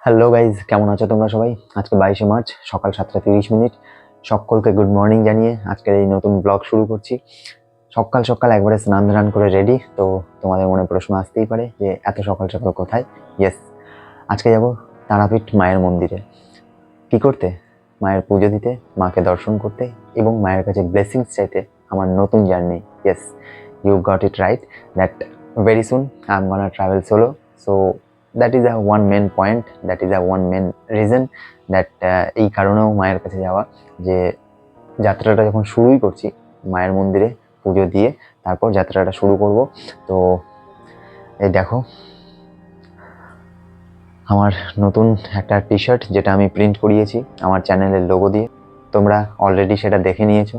Hello guys, কেমন আছো তোমরা সবাই? আজকে 22শে মার্চ সকাল 7:30। সকলকে গুড মর্নিং জানিয়ে আজকের এই নতুন ব্লগ শুরু করছি। সকাল সকাল একবারে স্নান ধান করে রেডি। তো তোমাদের মনে প্রশ্ন আসতেই পারে যে এত সকাল সকাল কোথায়? ইয়েস, আজকে যাব তারাপীঠ মায়ের মন্দিরে। কি করতে? মায়ের পুজো দিতে, মাকে দর্শন করতে এবং মায়ের কাছে ব্লেসিংস চাইতে। আমার নতুন journey. Yes, you got it right, that very soon I am gonna travel solo. So that is a one main point, that is a one main reason that এই কারণেও মায়ের কাছে যাওয়া, যে যাত্রাটা যখন শুরুই করছি মায়ের মন্দিরে পুজো দিয়ে তারপর যাত্রাটা শুরু করব। তো এই দেখো আমার নতুন একটা টি শার্ট, যেটা আমি প্রিন্ট করিয়েছি আমার চ্যানেলের লোগো দিয়ে। তোমরা অলরেডি সেটা দেখে নিয়েছো।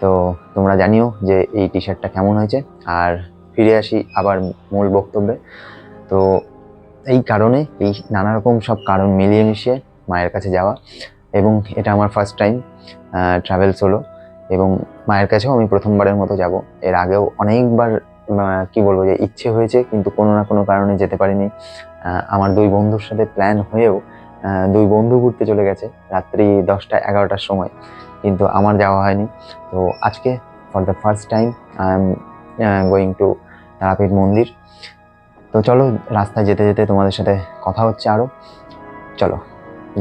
তো তোমরা জানিও যে এই টি শার্টটা কেমন হয়েছে। আর ফিরে আসি আবার মূল বক্তব্যে। তো এই কারণে, এই নানা রকম সব কারণ মিলিয়ে মিশিয়ে মায়ের কাছে যাওয়া, এবং এটা আমার ফার্স্ট টাইম ট্রাভেল সোলো। এবং মায়ের কাছেও আমি প্রথমবারের মতো যাব। এর আগেও অনেকবার কি বলবো যে ইচ্ছে হয়েছে, কিন্তু কোনো না কোনো কারণে যেতে পারিনি। আমার দুই বন্ধুর সাথে প্ল্যান হয়েও দুই বন্ধু ঘুরতে চলে গেছে রাত্রি 10টা-11টার সময়, কিন্তু আমার যাওয়া হয়নি। তো আজকে for the first time I am going to Tarapith মন্দির। তো চলো, রাস্তায় যেতে যেতে তোমাদের সাথে কথা হচ্ছে আরও। চলো,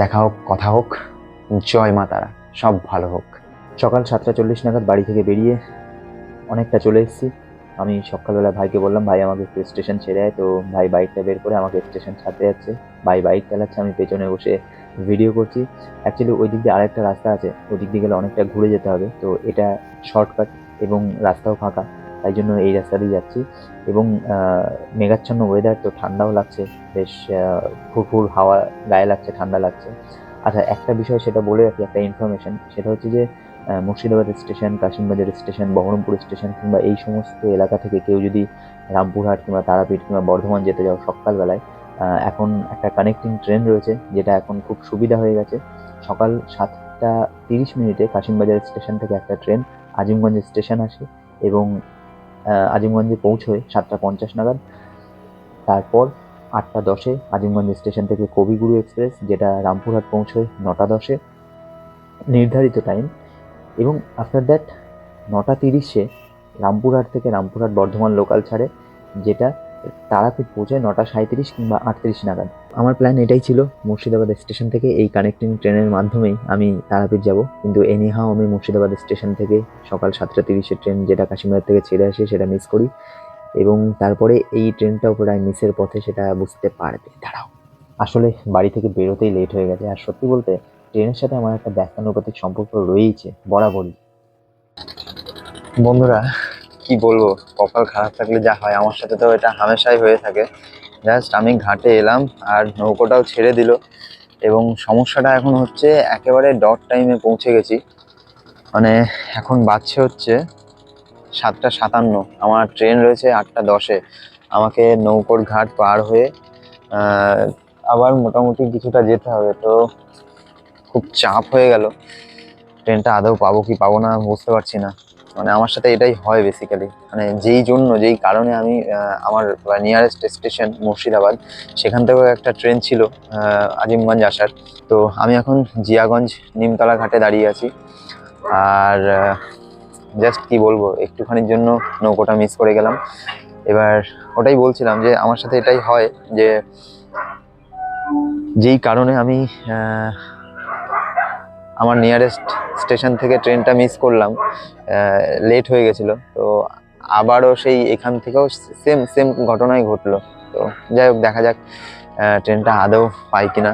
দেখা হোক, কথা হোক। জয় মা তারা, সব ভালো হোক। সকাল 7:40 নাগাদ বাড়ি থেকে বেরিয়ে অনেকটা চলে এসেছি। আমি সকালবেলা ভাইকে বললাম, ভাই আমাকে একটু স্টেশন ছেড়ে আয়। তো ভাই বাইকটা বের করে আমাকে স্টেশন ছাড়তে যাচ্ছে। ভাই বাইক চালাচ্ছে, আমি পেছনে বসে ভিডিও করছি। অ্যাকচুয়ালি ওই দিক দিয়ে আরেকটা রাস্তা আছে, ওই দিক দিয়ে গেলে অনেকটা ঘুরে যেতে হবে। তো এটা শর্টকাট এবং রাস্তাও ফাঁকা, তাই জন্য এই রাস্তা দিয়ে যাচ্ছি। এবং মেঘাচ্ছন্ন ওয়েদার, তো ঠান্ডাও লাগছে বেশ। ফুরফুর হাওয়া গায়ে লাগছে, ঠান্ডা লাগছে। আচ্ছা, একটা বিষয় সেটা বলে রাখি, একটা ইনফরমেশন, সেটা হচ্ছে যে Murshidabad station, Kasimbazar station, Baharampur station কিংবা এই সমস্ত এলাকা থেকে কেউ যদি রামপুরহাট কিংবা তারাপীঠ কিংবা বর্ধমান যেতে যাও সকালবেলায়, এখন একটা কানেক্টিং ট্রেন রয়েছে, যেটা এখন খুব সুবিধা হয়ে গেছে। সকাল 7:30 কাশিমবাজার স্টেশন থেকে একটা ট্রেন আজিমগঞ্জ স্টেশন আসে এবং আজিমগঞ্জে পৌঁছয় 7:50 নাগাদ। তারপর 8:10 আজিমগঞ্জ স্টেশন থেকে কবিগুরু এক্সপ্রেস, যেটা রামপুরহাট পৌঁছয় 9:10 নির্ধারিত টাইম। এবং আফটার দ্যাট 9:30 রামপুরহাট থেকে রামপুরহাট বর্ধমান লোকাল ছাড়ে, যেটা তারাপীঠ পৌঁছায় 9:37 কিংবা 38 নাগাদ। আমার প্ল্যান এটাই ছিল, মুর্শিদাবাদ স্টেশন থেকে এই কানেক্টিং ট্রেনের মাধ্যমেই আমি তারাপীঠ যাব, কিন্তু এনিহাও আমি মুর্শিদাবাদ স্টেশন থেকে সকাল 7:30 ট্রেন, যেটা কাশিমবাজার থেকে ছেড়ে আসে, সেটা মিস করি। এবং তারপরে এই ট্রেনটাও প্রায় মিসের পথে, সেটা বুঝতে পারবে। দাঁড়াও, আসলে বাড়ি থেকে বেরোতেই লেট হয়ে গেছে। আর সত্যি বলতে ট্রেনের সাথে আমার একটা ব্যস্তানুপাতিক সম্পর্ক রয়েইছে বরাবরই। বন্ধুরা, কি বলবো, কপাল খারাপ থাকলে যা হয়, আমার সাথে তো এটা হামেশাই হয়ে থাকে। জাস্ট আমি ঘাটে এলাম আর নৌকোটাও ছেড়ে দিল, এবং সমস্যাটা এখন হচ্ছে একেবারে ডট টাইমে পৌঁছে গেছি। মানে এখন বাজছে হচ্ছে 7:57, আমার ট্রেন রয়েছে 8:10। আমাকে নৌকোর ঘাট পার হয়ে আবার মোটামুটি কিছুটা যেতে হবে। তো খুব চাপ হয়ে গেল, ট্রেনটা আদৌ পাবো কি পাবো না বুঝতে পারছি না। মানে আমার সাথে এটাই হয় বেসিক্যালি, মানে যেই কারণে আমি আমার নিয়ারেস্ট স্টেশন মুর্শিদাবাদ, সেখান থেকেও একটা ট্রেন ছিল আজিমগঞ্জ আসার। তো আমি এখন জিয়াগঞ্জ নিমতলা ঘাটে দাঁড়িয়ে আছি। আর জাস্ট কি বলবো, একটুখানির জন্য নৌকোটা মিস করে গেলাম। এবার ওটাই বলছিলাম যে আমার সাথে এটাই হয়, যে যেই কারণে আমি আমার নিয়ারেস্ট স্টেশন থেকে ট্রেনটা মিস করলাম, লেট হয়ে গেছিলো। তো আবারও সেই এখান থেকেও সেম সেম ঘটনাই ঘটলো। তো যাই হোক, দেখা যাক ট্রেনটা আদৌ পাই কিনা।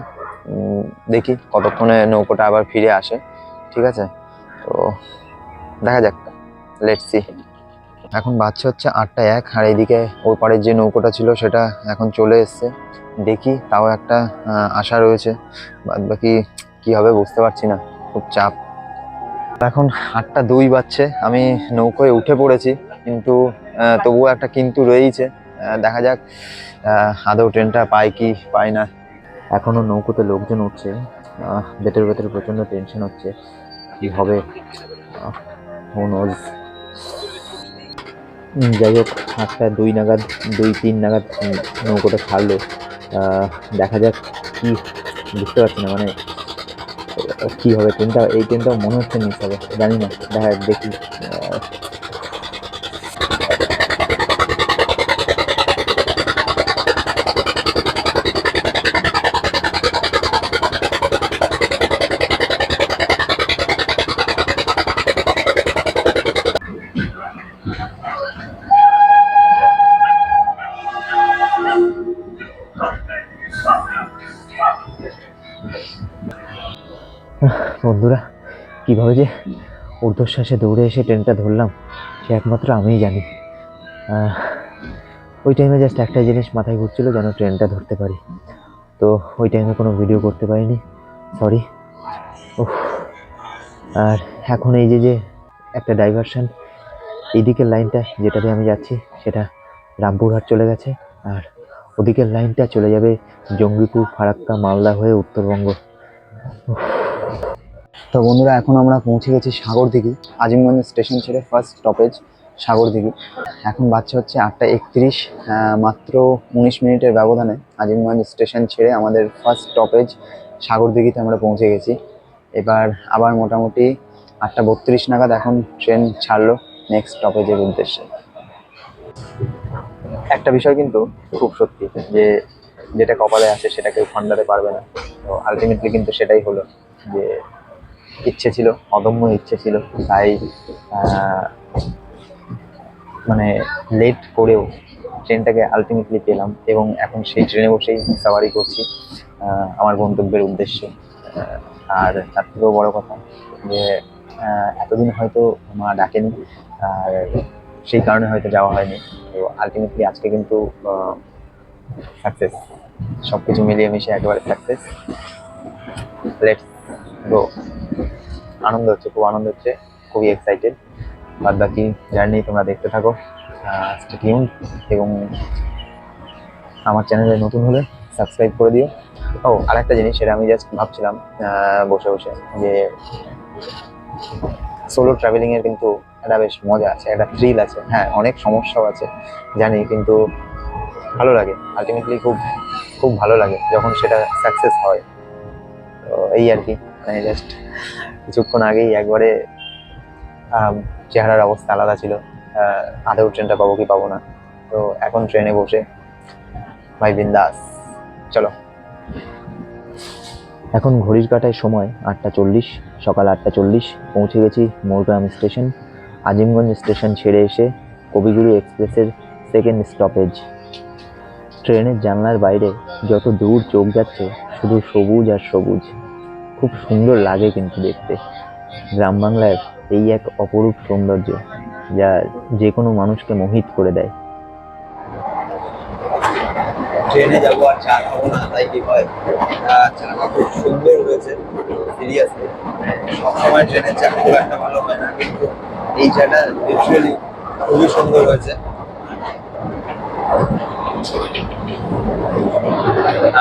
দেখি কতক্ষণে নৌকোটা আবার ফিরে আসে। ঠিক আছে, তো দেখা যাক, লেটস সি। এখন বাজছে হচ্ছে 8:01, আর এইদিকে ওই পাড়ের যে নৌকোটা ছিল সেটা এখন চলে এসছে। দেখি, তাও একটা আশা রয়েছে। বাদ বাকি কি হবে বুঝতে পারছি না, খুব চাপ। এখন 8:02 বাজছে, আমি নৌকোয় উঠে পড়েছি, কিন্তু তবুও একটা কিন্তু রয়েইছে। দেখা যাক আদৌ ট্রেনটা পাই কি পাই না। এখনো নৌকোতে লোকজন উঠছে, ভেতরে ভেতরে প্রচন্ড টেনশন হচ্ছে, কি হবে, হু নোজ। যাই হোক, 8:02 নাগাদ, 2-3 নাগাদ নৌকোটা ছাড়লো। দেখা যাক কি বুঝতে পারছি না, মানে কি হবে ট্রেনটা, এই ট্রেনটাও মনে হচ্ছে মিস হবে, জানি না, দেখি। বন্ধুরা, কিভাবে যে ঊর্ধ্বশ্বাসে দৌড়ে এসে ট্রেনটা ধরলাম সে একমাত্র আমিই জানি। ওই টাইমে জাস্ট একটা জিনিস মাথায় ঘুরছিল, যেন ট্রেনটা ধরতে পারি। তো ওই টাইমে কোনো ভিডিও করতে পারিনি, সরি। আর এখন এই যে একটা ডাইভারশন, এইদিকের লাইনটা যেটাতে আমি যাচ্ছি সেটা রামপুরহাট চলে গেছে, আর ওদিকের লাইনটা চলে যাবে জঙ্গিপুর, ফারাক্কা, মালদা হয়ে উত্তরবঙ্গ। তো বন্ধুরা, এখন আমরা পৌঁছে গেছি সাগরদিঘি। আজিমগঞ্জ স্টেশন ছেড়ে ফার্স্ট স্টপেজ সাগরদিঘি। এখন বাজছে হচ্ছে 8:31, মাত্র 19 মিনিটের ব্যবধানে আজিমগঞ্জ স্টেশন ছেড়ে আমাদের ফার্স্ট স্টপেজ সাগরদিঘিতে আমরা পৌঁছে গেছি। এবার আবার মোটামুটি 8:32 নাগাদ এখন ট্রেন ছাড়লো নেক্সট স্টপেজের উদ্দেশ্যে। একটা বিষয় কিন্তু খুব সত্যি, যে যেটা কপালে আসে সেটা কেউ খণ্ডাতে পারবে না। তো আলটিমেটলি কিন্তু সেটাই হলো, যে ইচ্ছে ছিল, অদম্য ইচ্ছে ছিল, তাই মানে লেট করেও ট্রেনটাকে আলটিমেটলি পেলাম, এবং এখন সেই ট্রেনে বসেই সাওয়ারি করছি আমার গন্তব্যের উদ্দেশ্যে। আর তার থেকেও বড় কথা যে এতদিন হয়তো মা ডাকেনি, আর সেই কারণে হয়তো যাওয়া হয়নি। তো আলটিমেটলি আজকে কিন্তু সাকসেস, সব কিছু মিলিয়ে মিশে একেবারে সাকসেস। Let's go. আনন্দ হচ্ছে, খুব আনন্দ হচ্ছে, খুবই এক্সাইটেড। বাদ বাকি জার্নি তোমরা দেখতে থাকো, স্টে টিউনড, এবং আমার চ্যানেলে নতুন হলে সাবস্ক্রাইব করে দিও। ও আর একটা জিনিস, সেটা আমি জাস্ট ভাবছিলাম বসে বসে, যে সোলো ট্রাভেলিংয়ের কিন্তু একটা বেশ মজা আছে, একটা থ্রিল আছে। হ্যাঁ, অনেক সমস্যাও আছে জানি, কিন্তু ভালো লাগে আলটিমেটলি, খুব খুব ভালো লাগে যখন সেটা সাকসেস হয়। তো এই আর কি, মানে জাস্ট কিছুক্ষণ আগেই একবারে চেহারার অবস্থা আলাদা ছিল, আদৌ ট্রেনটা পাবো কি পাবো না। তো এখন ট্রেনে বসে ভাই বিন্দাস, চলো। এখন ঘড়ির কাঁটায় সময় 8:40, সকাল 8:40। পৌঁছে গেছি মোরগ্রাম স্টেশন। আজিমগঞ্জ স্টেশন ছেড়ে এসে কবিগুরু এক্সপ্রেসের সেকেন্ড স্টপেজ। ট্রেনের জানলার বাইরে যত দূর চোখ যাচ্ছে শুধু সবুজ আর সবুজ, খুব সুন্দর লাগে কিন্তু দেখতে। গ্রাম বাংলার এই এক অপরূপ সৌন্দর্য, যা যে কোনো মানুষকে মোহিত করে দেয়। ট্রেনে যাবো আর চা খাবো না, তাই কি হয়? চাটা খুব সুন্দর হয়েছে, সিরিয়াসলি। সবসময় ট্রেনের চা খুব একটা ভালো হয় না, কিন্তু এই চাটা লিটারালি খুবই সুন্দর হয়েছে।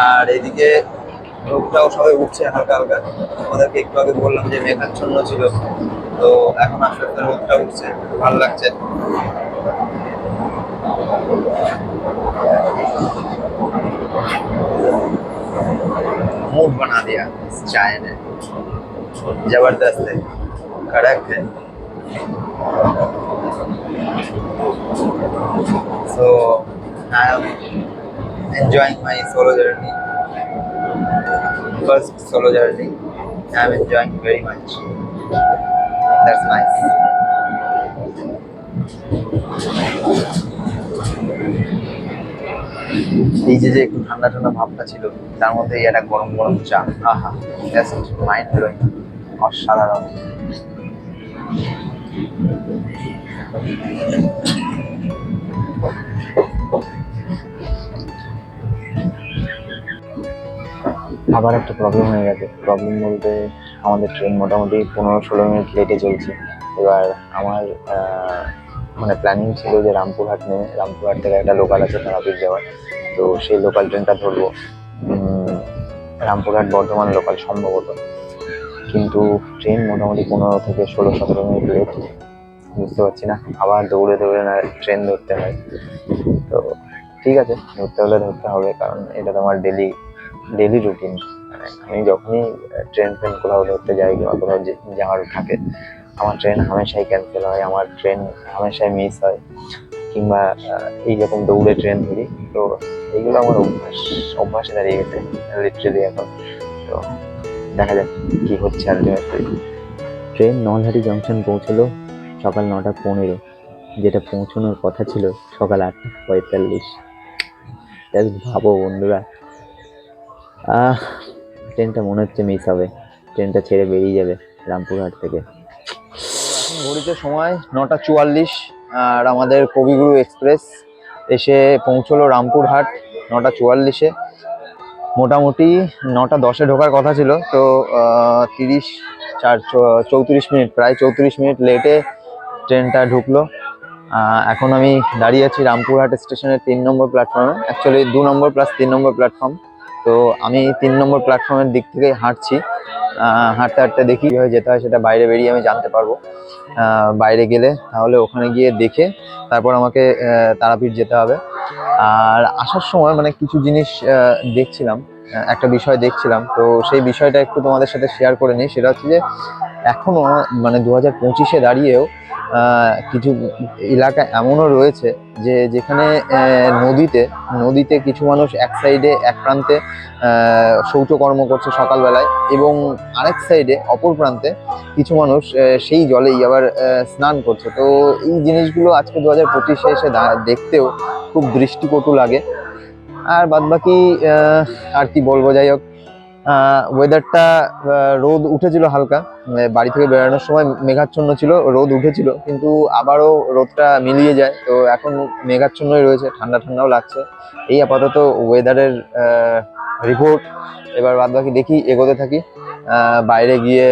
আর এদিকে রোদটাও সবাই উঠছে হালকা হালকা। আমাদেরকে একটু আগে বললাম যে মেঘাচ্ছন্ন ছিল, তো এখন আস্তে আস্তে রোদটা উঠছে, ভালো লাগছে। मूड बना दिया इस चाय ने, जबरदस्त है, कड़क है। So I am enjoying my solo journey, first solo journey. I am enjoying very much. That's nice. এই যে একটু ঠান্ডা ঠান্ডা ভাবটা ছিল, তার মধ্যে একটা গরম গরম চা, আহা, জাস্ট মাইন্ড ব্লোয়িং, অসাধারণ। আবার একটা প্রবলেম হয়ে গেছে। প্রবলেম বলতে আমাদের ট্রেন মোটামুটি 15-16 মিনিট লেটে চলছে। এবার আমার মানে প্ল্যানিং ছিল যে রামপুরহাট নেমে, রামপুরহাট থেকে একটা লোকাল আছে তারাপীঠ যাওয়ার, তো সেই লোকাল ট্রেনটা ধরবো, রামপুরহাট বর্ধমান লোকাল সম্ভবত। কিন্তু ট্রেন মোটামুটি 15 থেকে 16-17 মিনিট লেট। বুঝতে পারছি না, আবার দৌড়ে দৌড়ে না ট্রেন ধরতে হয়। তো ঠিক আছে, ধরতে হলে ধরতে হবে, কারণ এটা তো আমার ডেলি ডেলি রুটিন। আমি যখনই ট্রেন কোথাও ধরতে যাই কিংবা কোথাও যাওয়ার থাকে, আমার ট্রেন হামেশাই ক্যান্সেল হয়, আমার ট্রেন হামেশাই মিস হয়, কিংবা এইরকম দৌড়ে ট্রেন ধরি। তো এইগুলো আমার অভ্যাসে দাঁড়িয়ে গেছে লিটারেলি এখন। তো দেখা যাক কি হচ্ছে আলটিমেটলি। ট্রেন নলহাটি জংশন পৌঁছলো সকাল 9:15, যেটা পৌঁছানোর কথা ছিল সকাল 8:45। ভাবো বন্ধুরা, ট্রেনটা মনে হচ্ছে মিস হবে, ট্রেনটা ছেড়ে বেরিয়ে যাবে রামপুরহাট থেকে। এখন ঘড়িতে সময় 9:44, আর আমাদের কবিগুরু এক্সপ্রেস এসে পৌঁছলো রামপুরহাট 9:44-এ। মোটামুটি 9:10-এ ঢোকার কথা ছিল, তো 34 মিনিট, প্রায় 34 মিনিট লেটে ট্রেনটা ঢুকলো। এখন আমি দাঁড়িয়ে আছি রামপুরহাট স্টেশনের 3 নম্বর প্ল্যাটফর্মে, অ্যাকচুয়ালি 2 নম্বর প্লাস 3 নম্বর প্ল্যাটফর্ম। তো আমি 3 নম্বর প্ল্যাটফর্মের দিক থেকেই হাঁটছি। হাঁটতে হাঁটতে দেখি কীভাবে যেতে হয় সেটা বাইরে বেরিয়ে আমি জানতে পারবো। বাইরে গেলে তাহলে ওখানে গিয়ে দেখে তারপর আমাকে তারাপীঠ যেতে হবে। আর আসার সময় মানে কিছু জিনিস দেখছিলাম, একটা বিষয় দেখছিলাম, তো সেই বিষয়টা একটু তোমাদের সাথে শেয়ার করে নিই। সেটা হচ্ছে যে এখনো মানে 2025-এ দাঁড়িয়েও কিছু এলাকা এমনও রয়েছে যে যেখানে নদীতে কিছু মানুষ এক সাইডে এক প্রান্তে শৌচকর্ম করছে সকালবেলায়, এবং আরেক সাইডে অপর প্রান্তে কিছু মানুষ সেই জলেই আবার স্নান করছে। তো এই জিনিসগুলো আজকে 2025-এ এসে দেখতেও খুব দৃষ্টিকটু লাগে। আর বাদবাকি আর কি বলবো, যাই হোক, ওয়েদারটা রোদ উঠেছিল হালকা, বাড়ি থেকে বেরোনোর সময় মেঘাচ্ছন্ন ছিল, রোদ উঠেছিল, কিন্তু আবারও রোদটা মিলিয়ে যায়। তো এখন মেঘাচ্ছন্নই রয়েছে, ঠান্ডা ঠান্ডাও লাগছে। এই আপাতত ওয়েদারের রিপোর্ট। এবার বাদবাকি দেখি, এগোতে থাকি। বাইরে গিয়ে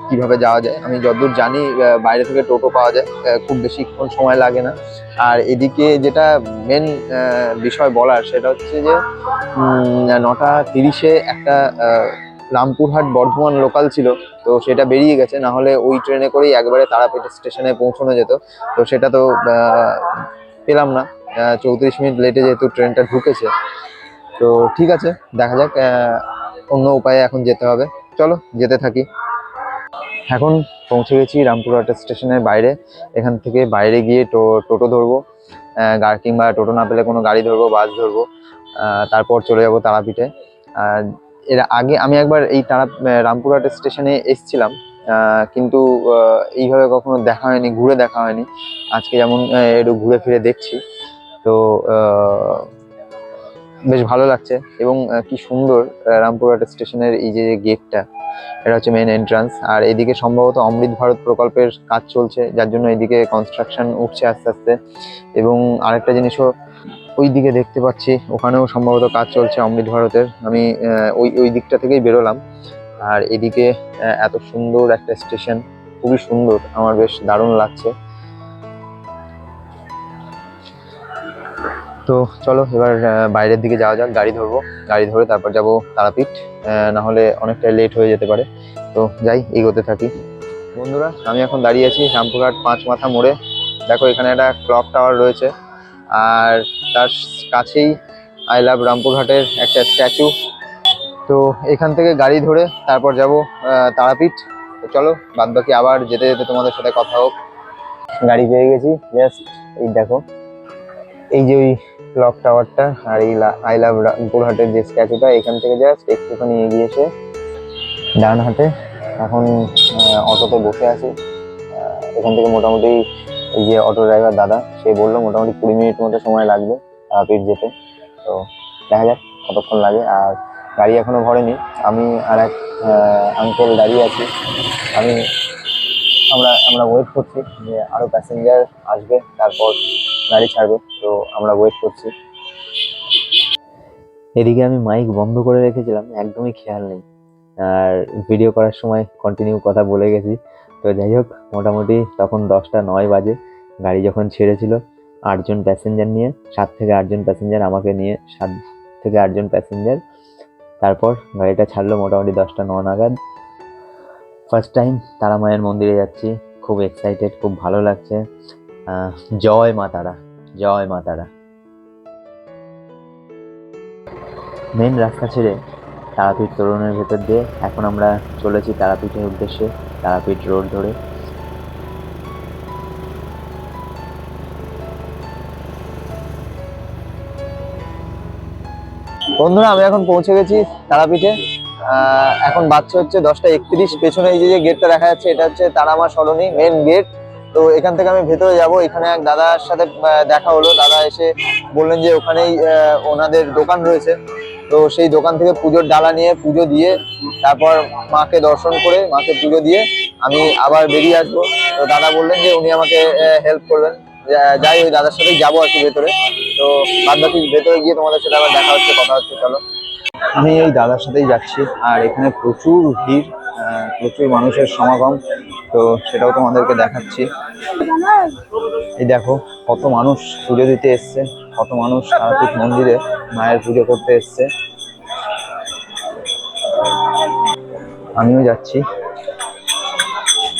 কিভাবে যাওয়া যায়, আমি যতদূর জানি বাইরে থেকে টোটো পাওয়া যায়, খুব বেশিক্ষণ সময় লাগে না। আর এদিকে যেটা মেন বিষয় বলার, সেটা হচ্ছে যে 9:30-এ একটা রামপুরহাট বর্ধমান লোকাল ছিল, তো সেটা বেরিয়ে গেছে, না হলে ওই ট্রেনে করেই একবারে তারাপীঠ স্টেশনে পৌঁছানো যেত। তো সেটা তো পেলাম না, 34 মিনিট লেটে যেহেতু ট্রেনটা ঢুকেছে। তো ঠিক আছে, দেখা যাক, অন্য উপায়ে এখন যেতে হবে। চলো যেতে থাকি। এখন পৌঁছে গেছি রামপুরহাট স্টেশনের বাইরে। এখান থেকে বাইরে গিয়ে টোটো ধরবো, কিংবা টোটো না পেলে কোনো গাড়ি ধরবো, বাস ধরবো, তারপর চলে যাবো তারাপীঠে। এর আগে আমি একবার এই রামপুরহাট স্টেশনে এসছিলাম, কিন্তু এইভাবে কখনো দেখা হয়নি, ঘুরে দেখা হয়নি। আজকে যেমন একটু ঘুরে ফিরে দেখছি, তো বেশ ভালো লাগছে। এবং কি সুন্দর রামপুরহাট স্টেশনের এই যে গেটটা, এটা হচ্ছে মেন এন্ট্রান্স। আর এদিকে সম্ভবত অমৃত ভারত প্রকল্পের কাজ চলছে, যার জন্য এদিকে কনস্ট্রাকশন উঠছে আস্তে আস্তে। এবং আরেকটা জিনিসও ওই দিকে দেখতে পাচ্ছি, ওখানেও সম্ভবত কাজ চলছে অমৃত ভারতের। আমি ওই দিকটা থেকেই বেরোলাম। আর এদিকে এত সুন্দর একটা স্টেশন, খুবই সুন্দর, আমার বেশ দারুণ লাগছে। তো চলো এবার বাইরের দিকে যাওয়া যাক, গাড়ি ধরবো, গাড়ি ধরে তারপর যাব তারাপীঠ, না হলে অনেকটা লেট হয়ে যেতে পারে। তো যাই, এগোতে থাকি। বন্ধুরা, আমি এখন দাঁড়িয়ে আছি রামপুরহাট 5 মাথা মোড়ে। দেখো এখানে একটা ক্লক টাওয়ার রয়েছে, আর তার কাছেই আই লাভ রামপুরহাটের একটা স্ট্যাচু। তো এখান থেকে গাড়ি ধরে তারপর যাব তারাপীঠ। তো চলো বাদবাকি আবার যেতে যেতে তোমাদের সাথে কথা হোক। গাড়ি পেয়ে গেছি, জাস্ট এই দেখো, এই যে ওই ক্লক টাওয়ারটা, আর এই আই লাভ রামপুরহাটের যে স্ট্যাচুটা, এখান থেকে জাস্ট একটুখানি এগিয়ে এসে ডান হাতে এখন অটোতে বসে আছি। এখান থেকে মোটামুটি এই যে অটো ড্রাইভার দাদা, সে বললো মোটামুটি 20 মিনিট মতো সময় লাগবে তারাপীঠ যেতে। তো দেখা যাক কতক্ষণ লাগে। আর গাড়ি এখনো ভরেনি, আমি আর এক আঙ্কেল দাঁড়িয়ে আছি। আমরা ওয়েট করছি যে আরো প্যাসেঞ্জার আসবে, তারপর গাড়ি ছাড়বে। তো আমরা ওয়েট করছি। এদিকে আমি মাইক বন্ধ করে রেখেছিলাম, একদমই খেয়াল নেই, আর ভিডিও করার সময় কন্টিনিউ কথা বলে গেছি। তো যাই হোক, মোটামুটি তখন 10:09 বাজে। গাড়ি যখন ছেড়েছিল 8 জন প্যাসেঞ্জার নিয়ে, 7 থেকে 8 জন প্যাসেঞ্জার আমাকে নিয়ে, 7 থেকে 8 জন প্যাসেঞ্জার। তারপর গাড়িটা ছাড়লো মোটামুটি 10:09 নাগাদ। ফার্স্ট টাইম তারা মায়ের মন্দিরে যাচ্ছি, খুব এক্সাইটেড, খুব ভালো লাগছে। জয় মা তারা, জয় মা তারা। মেন রাস্তা ছেড়ে তারাপীঠ তোরণের ভেতর দিয়ে এখন আমরা চলেছি তারাপীঠের উদ্দেশ্যে, তারাপীঠ রোড ধরে। বন্ধুরা, আমি এখন পৌঁছে গেছি তারাপীঠে। এখন বাচ্চা হচ্ছে 10টা 31। পেছনে এই যে গেটটা দেখা যাচ্ছে, এটা হচ্ছে তারামা সরণি মেন গেট। তো এখান থেকে আমি ভেতরে যাব। এখানে এক দাদার সাথে দেখা হলো। দাদা এসে বললেন যে ওখানেই ওনাদের দোকান রয়েছে। তো সেই দোকান থেকে পুজোর ডালা নিয়ে পুজো দিয়ে তারপর মাকে দর্শন করে মাকে পুজো দিয়ে আমি আবার বেরিয়ে আসবো। তো দাদা বললেন যে উনি আমাকে হেল্প করবেন। যাই, ওই দাদার সাথেই যাবো আর কি ভেতরে। তো বাদ বাকি ভেতরে গিয়ে তোমাদের সাথে আবার দেখা হচ্ছে, কথা হচ্ছে। চলো, আমি এই দাদার সাথেই যাচ্ছি। আর এখানে প্রচুর ভিড়, প্রচুর মানুষের সমাগম। তো সেটাও তোমাদেরকে দেখাচ্ছি। এই দেখো কত মানুষ পুজো দিতে এসছে, কত মানুষ তারাপীঠ মন্দিরে মায়ের পুজো করতে এসছে। আমিও যাচ্ছি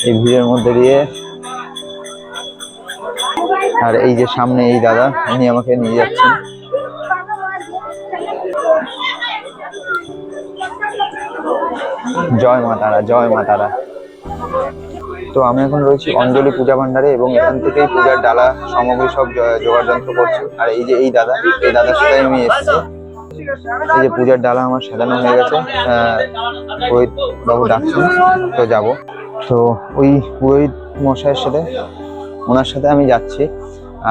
এই ভিড়ের মধ্যে দিয়ে। আর এই যে সামনে এই দাদা, উনি আমাকে নিয়ে যাচ্ছেন। জয় মা তারা, জয় মা তারা। তো আমি এখন রয়েছি অঞ্জলি পূজা ভান্ডারে এবং এখান থেকেই পূজার ডালা সামগ্রী সব জোগাড় যন্ত্র করছি। আর এই যে এই দাদা, এই দাদার সাথে আমি এসেছি। এই যে পূজার ডালা আমার সাজানো হয়ে গেছে, পুরোহিত বাবু ডাকছেন, তো যাব। তো ওই পুরোহিত মশাইয়ের সাথে, ওনার সাথে আমি যাচ্ছি।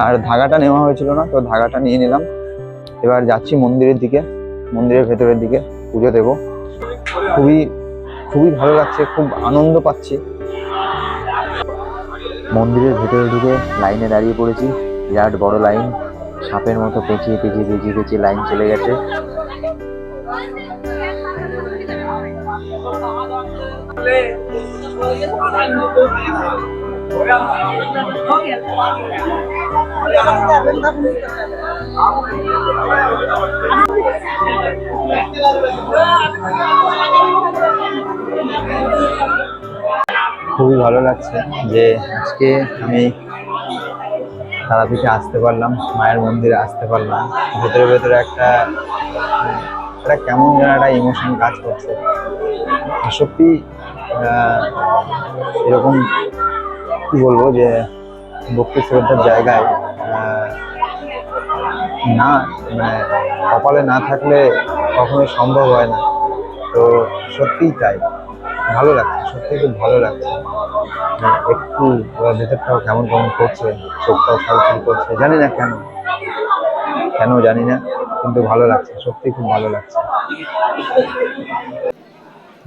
আর ধাগাটা নেওয়া হয়েছিল না, তো ধাগাটা নিয়ে নিলাম। এবার যাচ্ছি মন্দিরের দিকে, মন্দিরের ভেতরের দিকে পুজো দেব। খুবই খুবই ভালো লাগছে, খুব আনন্দ পাচ্ছি। মন্দিরের ভেতরে ঢুকে লাইনে দাঁড়িয়ে পড়েছি। বিরাট বড় লাইন, সাপের মতো পেঁচিয়ে পেঁচিয়ে পেঁচিয়ে পেঁচিয়ে লাইন চলে গেছে। খুবই ভালো লাগছে যে আজকে আমি তারাপীঠে আসতে পারলাম, মায়ের মন্দিরে আসতে পারলাম। ভেতরে ভেতরে একটা কেমন যেন একটা ইমোশন কাজ করছে। সত্যি এরকম কি বলবো, যে ভক্তি শ্রদ্ধার জায়গায় না, মানে কপালে না থাকলে কখনোই সম্ভব হয় না। তো সত্যিই তাই, ভালো লাগছে, সত্যি খুব ভালো লাগছে। একটু ভেতরটাও কেমন কেমন করছে, চোখটাও ছলছল করছে, জানি না কেন কেন জানি না, কিন্তু ভালো লাগছে, সত্যি খুব ভালো লাগছে।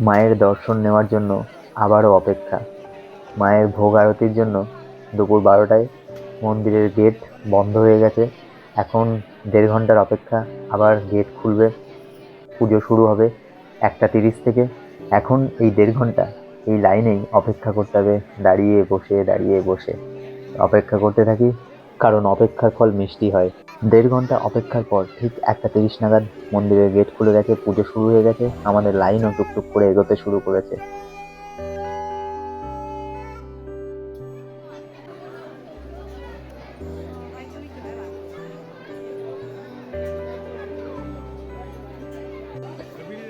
মায়ের দর্শন নেওয়ার জন্য আবারও অপেক্ষা। মায়ের ভোগ আরতির জন্য দুপুর 12টায় মন্দিরের গেট বন্ধ হয়ে গেছে। এখন 1.5 ঘন্টার অপেক্ষা, আবার গেট খুলবে, পুজো শুরু হবে 1টা 30 থেকে। এখন এই 1.5 ঘন্টা এই লাইনেই অপেক্ষা করতে হবে, দাঁড়িয়ে বসে দাঁড়িয়ে বসে অপেক্ষা করতে থাকি, কারণ অপেক্ষার ফল মিষ্টি হয়। 1.5 ঘন্টা অপেক্ষার পর ঠিক 1টা 30 নাগাদ মন্দিরের গেট খুলে গেছে, পুজো শুরু হয়ে গেছে। আমাদের লাইনও টুকটুক করে এগোতে শুরু করেছে।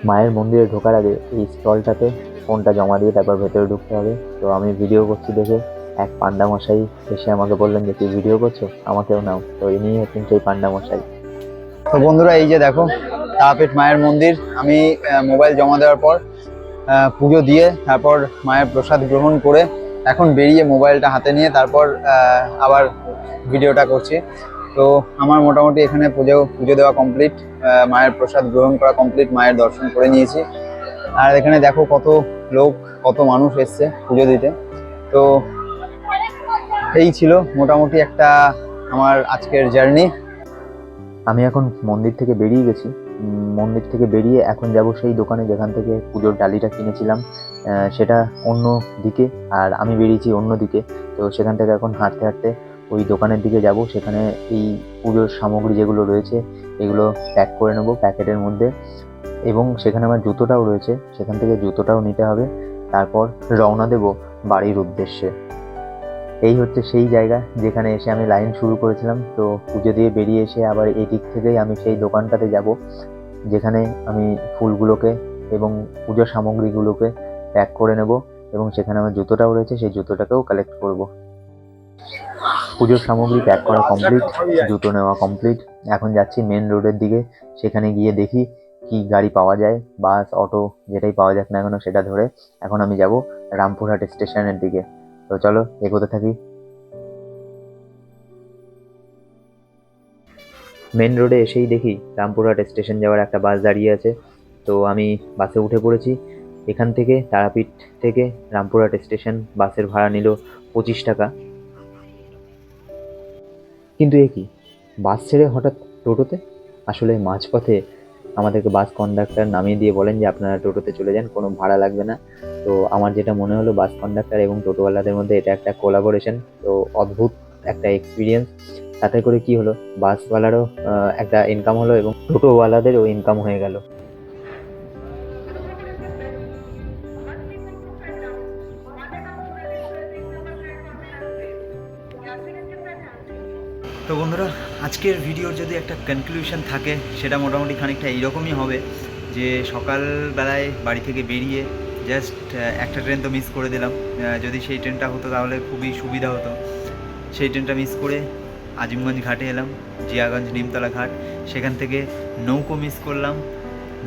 মায়ের মন্দিরে ঢোকার আগে এই স্টলটাতে ফোনটা জমা দিয়ে তারপর ভেতরে ঢুকতে হবে। তো আমি ভিডিও করছি দেখে এক পান্ডা মশাই এসে আমাকে বললেন যে তুই ভিডিও করছো, আমাকেও নাও। তো ইনি হচ্ছেন সেই পান্ডা মশাই। তো বন্ধুরা, এই যে দেখো তারাপীঠ মায়ের মন্দির। আমি মোবাইল জমা দেওয়ার পর পুজো দিয়ে তারপর মায়ের প্রসাদ গ্রহণ করে এখন বেরিয়ে মোবাইলটা হাতে নিয়ে তারপর আবার ভিডিওটা করছি। তো আমার মোটামুটি এখানে পুজো দেওয়া কমপ্লিট, মায়ের প্রসাদ গ্রহণ করা কমপ্লিট, মায়ের দর্শন করে নিয়েছি। আর এখানে দেখো কত লোক, কত মানুষ এসছে পুজো দিতে। তো এই ছিল মোটামুটি একটা আমার আজকের জার্নি। আমি এখন মন্দির থেকে বেরিয়ে গেছি। মন্দির থেকে বেরিয়ে এখন যাব সেই দোকানে যেখান থেকে পুজোর ডালিটা কিনেছিলাম, সেটা অন্য দিকে, আর আমি বেরিয়েছি অন্য দিকে। তো সেখান থেকে এখন হাঁটতে হাঁটতে ওই দোকানের দিকে যাব। সেখানে এই পুজোর সামগ্রী যেগুলো রয়েছে এগুলো প্যাক করে নেব প্যাকেটের মধ্যে, এবং সেখানে আমার জুতোটাও রয়েছে, সেখান থেকে জুতোটাও নিতে হবে। তারপর রওনা দেব বাড়ির উদ্দেশ্যে। এই হচ্ছে সেই জায়গা যেখানে এসে আমি লাইন শুরু করেছিলাম। তো পুজো দিয়ে বেরিয়ে এসে আবার এই দিক থেকেই আমি সেই দোকানটাতে যাব যেখানে আমি ফুলগুলোকে এবং পুজোর সামগ্রীগুলোকে প্যাক করে নেব এবং সেখানে আমার জুতোটাও রয়েছে, সেই জুতোটাকেও কালেক্ট করব। পুজোর সামগ্রী প্যাক করা কমপ্লিট, জুতো নেওয়া কমপ্লিট। এখন যাচ্ছি মেন রোডের দিকে, সেখানে গিয়ে দেখি কি গাড়ি পাওয়া যায়, বাস, অটো, যেটাই পাওয়া যাক না কেন সেটা ধরে এখন আমি যাব রামপুরহাট স্টেশনের দিকে। তো চলো এগোতে থাকি। মেন রোডে এসেই দেখি রামপুরহাট স্টেশন যাওয়ার একটা বাস দাঁড়িয়ে আছে। তো আমি বাসে উঠে পড়েছি। এখান থেকে তারাপীঠ থেকে রামপুরহাট স্টেশন বাসের ভাড়া নিল 25 টাকা। কিন্তু এ কি, বাস ছেড়ে হঠাৎ টোটোতে? আসলে মাঝপথে আমাদেরকে বাস কন্ডাক্টর নামিয়ে দিয়ে বলেন যে আপনারা টোটোতে চলে যান, কোনো ভাড়া লাগবে না। তো আমার যেটা মনে হলো বাস কন্ডাক্টর এবং টোটোওয়ালাদের মধ্যে এটা একটা কোলাবোরেশন। তো অদ্ভুত একটা এক্সপিরিয়েন্স। তাতে করে কি হলো, বাসওয়ালারও একটা ইনকাম হলো এবং টোটোওয়ালাদেরও ইনকাম হয়ে গেল। তো বন্ধুরা, আজকের ভিডিওর যদি একটা কনক্লুশন থাকে সেটা মোটামুটি খানিকটা এইরকমই হবে যে সকালবেলায় বাড়ি থেকে বেরিয়ে জাস্ট একটা ট্রেন তো মিস করে দিলাম। যদি সেই ট্রেনটা হতো তাহলে খুবই সুবিধা হতো। সেই ট্রেনটা মিস করে আজিমগঞ্জ ঘাটে এলাম, জিয়াগঞ্জ নিমতলা ঘাট। সেখান থেকে নৌকো মিস করলাম।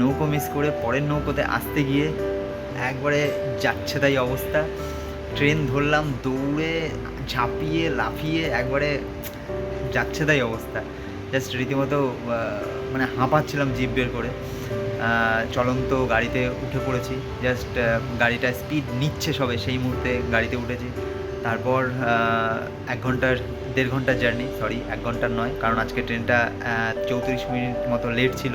নৌকো মিস করে পরের নৌকোতে আসতে গিয়ে একবারে যাচ্ছে তাই অবস্থা। ট্রেন ধরলাম, দৌড়ে ঝাঁপিয়ে লাফিয়ে একবারে যাচ্ছে তাই অবস্থা। জাস্ট রীতিমতো মানে হাঁপাচ্ছিলাম জিভ বের করে। চলন্ত গাড়িতে উঠে পড়েছি। জাস্ট গাড়িটা স্পিড নিচ্ছে সবে, সেই মুহূর্তে গাড়িতে উঠেছি। তারপর 1.5 ঘন্টার জার্নি, সরি 1 ঘন্টার নয়, কারণ আজকে ট্রেনটা 34 মিনিট মতো লেট ছিল।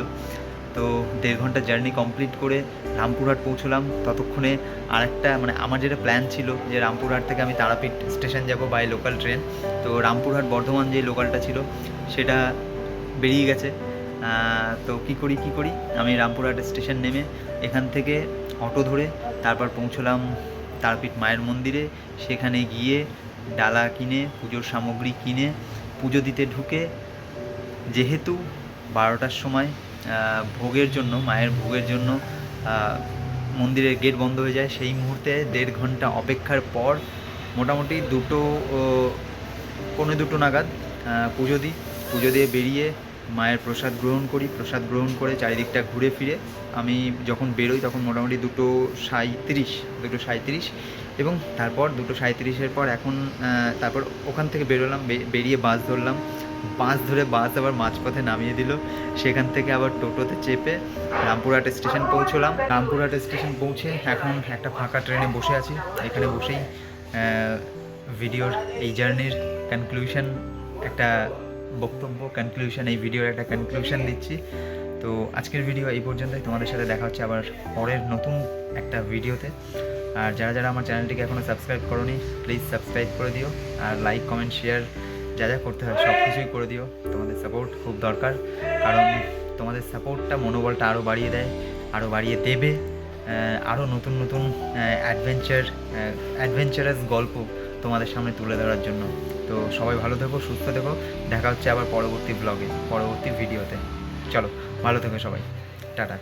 তো 1.5 ঘন্টা জার্নি কমপ্লিট করে রামপুরহাট পৌঁছলাম। ততক্ষণে আরেকটা মানে আমার যেটা প্ল্যান ছিল যে রামপুরহাট থেকে আমি তারাপীঠ স্টেশন যাব বাই লোকাল ট্রেন। তো রামপুরহাট বর্ধমান যে লোকালটা ছিল সেটা বেরিয়ে গেছে। তো কী করি আমি রামপুরহাট স্টেশন নেমে এখান থেকে অটো ধরে তারপর পৌঁছলাম তারাপীঠ মায়ের মন্দিরে। সেখানে গিয়ে ডালা কিনে, পুজোর সামগ্রী কিনে, পুজো দিতে ঢুকে, যেহেতু 12টার সময় ভোগের জন্য, মায়ের ভোগের জন্য মন্দিরের গেট বন্ধ হয়ে যায়, সেই মুহূর্তে 1.5 ঘন্টা অপেক্ষার পর মোটামুটি 2:45 নাগাদ পুজো দিই। পুজো দিয়ে বেরিয়ে মায়ের প্রসাদ গ্রহণ করি। প্রসাদ গ্রহণ করে চারিদিকটা ঘুরে ফিরে আমি যখন বেরোই তখন মোটামুটি 2:37 এবং তারপর 2:37 পর এখন তারপর ওখান থেকে বেরোলাম, বেরিয়ে বাস ধরলাম। বাস ধরে বাস আবার মাঝপথে নামিয়ে দিল। সেখান থেকে আবার টোটোতে চেপে রামপুরহাট স্টেশন পৌঁছলাম। রামপুরহাট স্টেশন পৌঁছে এখন একটা ফাঁকা ট্রেনে বসে আছি। এখানে বসেই ভিডিওর এই জার্নির কনক্লুশন, একটা বক্তব্য, কনক্লুশন, এই ভিডিওর একটা কনক্লুশন দিচ্ছি। তো আজকের ভিডিও এই পর্যন্তই। তোমাদের সাথে দেখা হচ্ছে আবার পরের নতুন একটা ভিডিওতে। আর যারা যারা আমার চ্যানেলটিকে এখনও সাবস্ক্রাইব করোনি প্লিজ সাবস্ক্রাইব করে দিও, আর লাইক, কমেন্ট, শেয়ার যা যা করতে হয় সব কিছুই করে দিও। তোমাদের সাপোর্ট খুব দরকার, কারণ তোমাদের সাপোর্টটা মনোবলটা আরও বাড়িয়ে দেয়, আরও বাড়িয়ে দেবে। আরও নতুন নতুন অ্যাডভেঞ্চারাস গল্প তোমাদের সামনে তুলে ধরার জন্য। তো সবাই ভালো থেকো, সুস্থ থেকো। দেখা হচ্ছে আবার পরবর্তী ব্লগে, পরবর্তী ভিডিওতে। চলো, ভালো থেকো সবাই, টাটা।